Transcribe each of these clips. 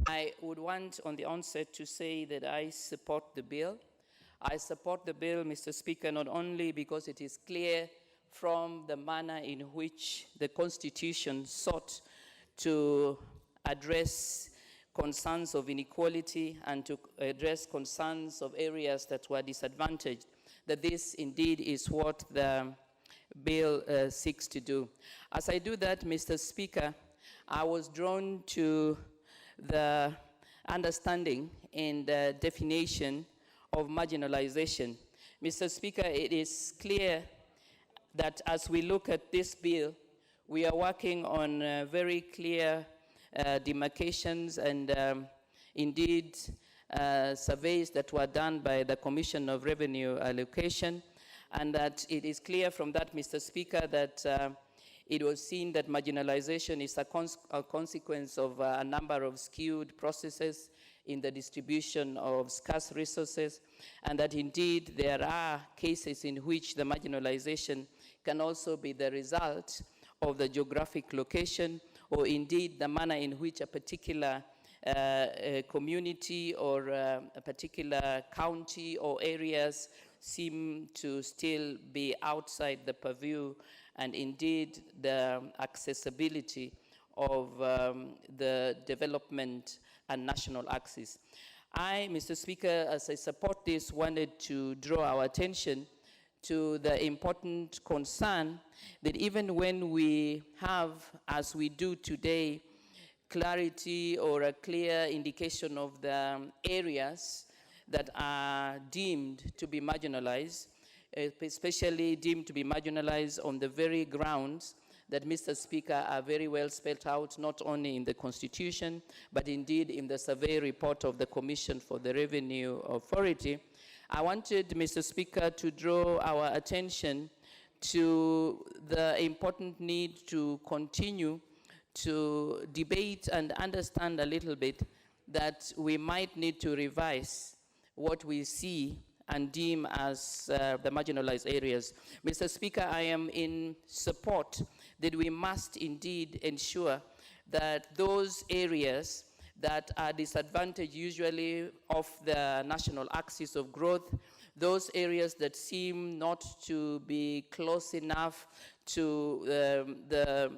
I would want on the onset to say that I support the bill. I support the bill, Mr. Speaker, not only because it is clear from the manner in which the Constitution sought to address concerns of inequality and to address concerns of areas that were disadvantaged, that this indeed is what the bill seeks to do. As I do that, Mr. Speaker, I was drawn to the understanding and the definition of marginalization. Mr. Speaker, it is clear that as we look at this bill, we are working on very clear demarcations and indeed surveys that were done by the Commission of Revenue Allocation, and that it is clear from that, Mr. Speaker, that it was seen that marginalization is a consequence of a number of skewed processes in the distribution of scarce resources, and that indeed there are cases in which the marginalization can also be the result of the geographic location or indeed the manner in which a particular community or a particular county or areas seem to still be outside the purview and indeed the accessibility of the development and national axis. I, Mr. Speaker, as I support this, wanted to draw our attention to the important concern that even when we have, as we do today, clarity or a clear indication of the areas that are deemed to be marginalized, especially deemed to be marginalized on the very grounds that, Mr. Speaker, are very well spelled out, not only in the Constitution, but indeed in the survey report of the Commission for the Revenue Authority. I wanted, Mr. Speaker, to draw our attention to the important need to continue to debate and understand a little bit that we might need to revise what we see and deem as the marginalized areas. Mr. Speaker, I am in support that we must indeed ensure that those areas that are disadvantaged usually of the national axis of growth, those areas that seem not to be close enough to the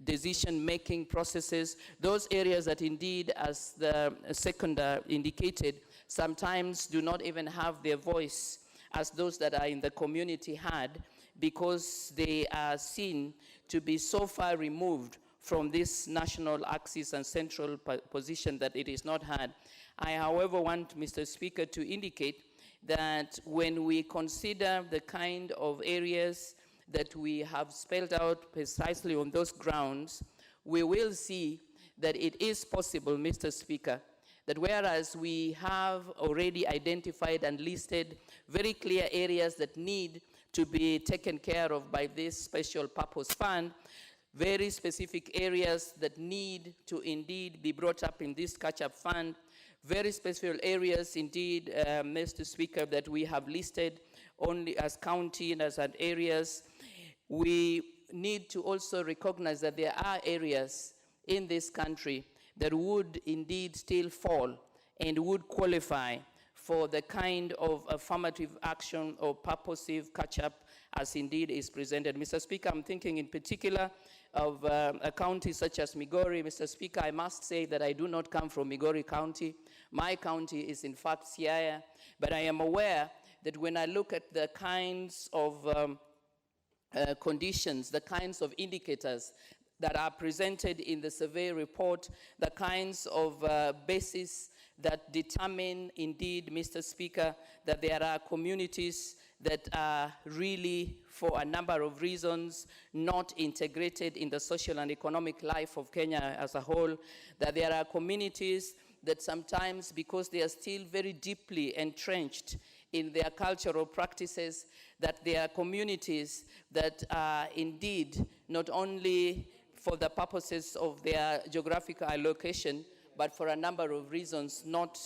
decision-making processes, those areas that indeed, as the seconder indicated, sometimes do not even have their voice as those that are in the community had, because they are seen to be so far removed from this national axis and central position that it is not had. I, however, want, Mr. Speaker, to indicate that when we consider the kind of areas that we have spelled out precisely on those grounds, we will see that it is possible, Mr. Speaker, that whereas we have already identified and listed very clear areas that need to be taken care of by this special purpose fund, very specific areas that need to indeed be brought up in this catch-up fund, very specific areas indeed, Mr. Speaker, that we have listed only as county and as areas. We need to also recognize that there are areas in this country that would indeed still fall and would qualify for the kind of affirmative action or purposive catch-up as indeed is presented. Mr. Speaker, I'm thinking in particular of a county such as Migori. Mr. Speaker, I must say that I do not come from Migori County. My county is in fact Siaya, but I am aware that when I look at the kinds of conditions, the kinds of indicators that are presented in the survey report, the kinds of bases that determine indeed, Mr. Speaker, that there are communities that are really, for a number of reasons, not integrated in the social and economic life of Kenya as a whole, that there are communities that sometimes, because they are still very deeply entrenched in their cultural practices, that there are communities that are indeed not only for the purposes of their geographical allocation, but for a number of reasons not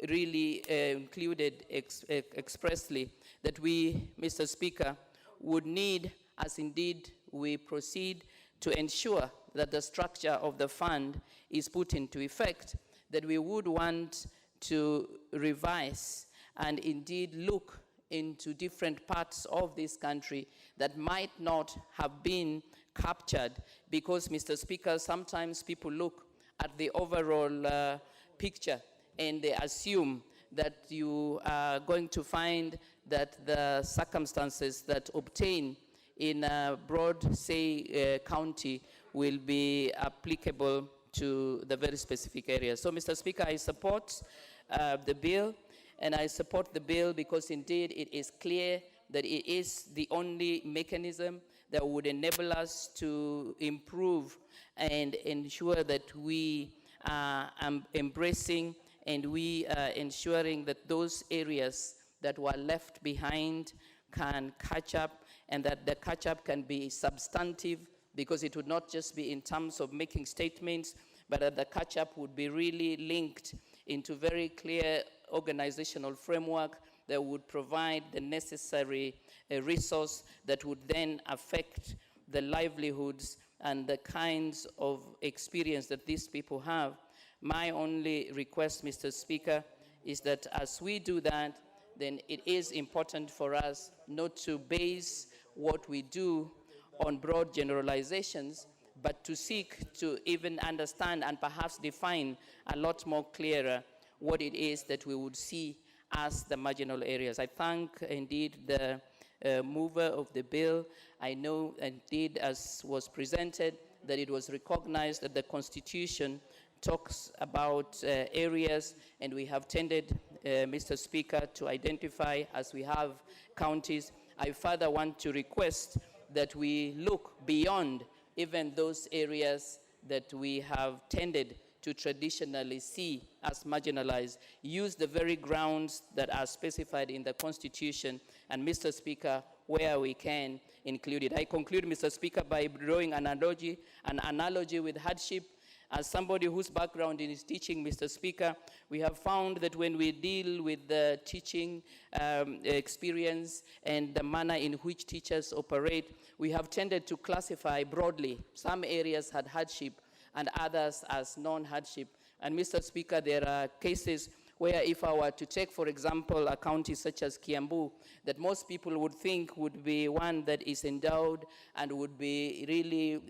really included expressly, that we, Mr. Speaker, would need, as indeed we proceed, to ensure that the structure of the fund is put into effect, that we would want to revise and indeed look into different parts of this country that might not have been captured, because, Mr. Speaker, sometimes people look at the overall picture and they assume that you are going to find that the circumstances that obtain in a broad, say, county will be applicable to the very specific areas. So, Mr. Speaker, I support the bill, and I support the bill because indeed it is clear that it is the only mechanism that would enable us to improve and ensure that we are embracing and we are ensuring that those areas that were left behind can catch up, and that the catch-up can be substantive, because it would not just be in terms of making statements, but that the catch-up would be really linked into very clear organizational framework that would provide the necessary resource that would then affect the livelihoods and the kinds of experience that these people have. My only request, Mr. Speaker, is that as we do that, then it is important for us not to base what we do on broad generalizations, but to seek to even understand and perhaps define a lot more clearer what it is that we would see as the marginal areas. I thank indeed the mover of the bill. I know indeed, as was presented, that it was recognized that the Constitution talks about areas, and we have tended, Mr. Speaker, to identify as we have counties. I further want to request that we look beyond even those areas that we have tended to traditionally see as marginalized, use the very grounds that are specified in the Constitution, and, Mr. Speaker, where we can, include it. I conclude, Mr. Speaker, by drawing an analogy with hardship. As somebody whose background is teaching, Mr. Speaker, we have found that when we deal with the teaching experience and the manner in which teachers operate, we have tended to classify broadly. Some areas had hardship and others as non-hardship. And, Mr. Speaker, there are cases where, if I were to take, for example, a county such as Kiambu, that most people would think would be one that is endowed and would be really,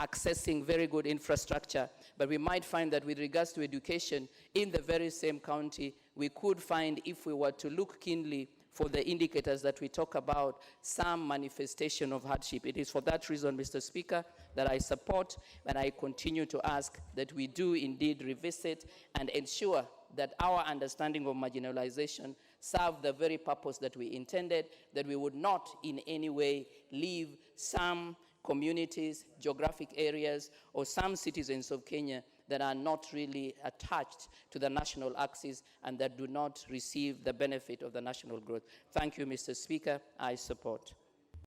accessing very good infrastructure. But we might find that with regards to education, in the very same county, we could find, if we were to look keenly for the indicators that we talk about, some manifestation of hardship. It is for that reason, Mr. Speaker, that I support and I continue to ask that we do indeed revisit and ensure that our understanding of marginalization serve the very purpose that we intended, that we would not in any way leave some communities, geographic areas, or some citizens of Kenya that are not really attached to the national axis and that do not receive the benefit of the national growth. Thank you, Mr. Speaker. I support.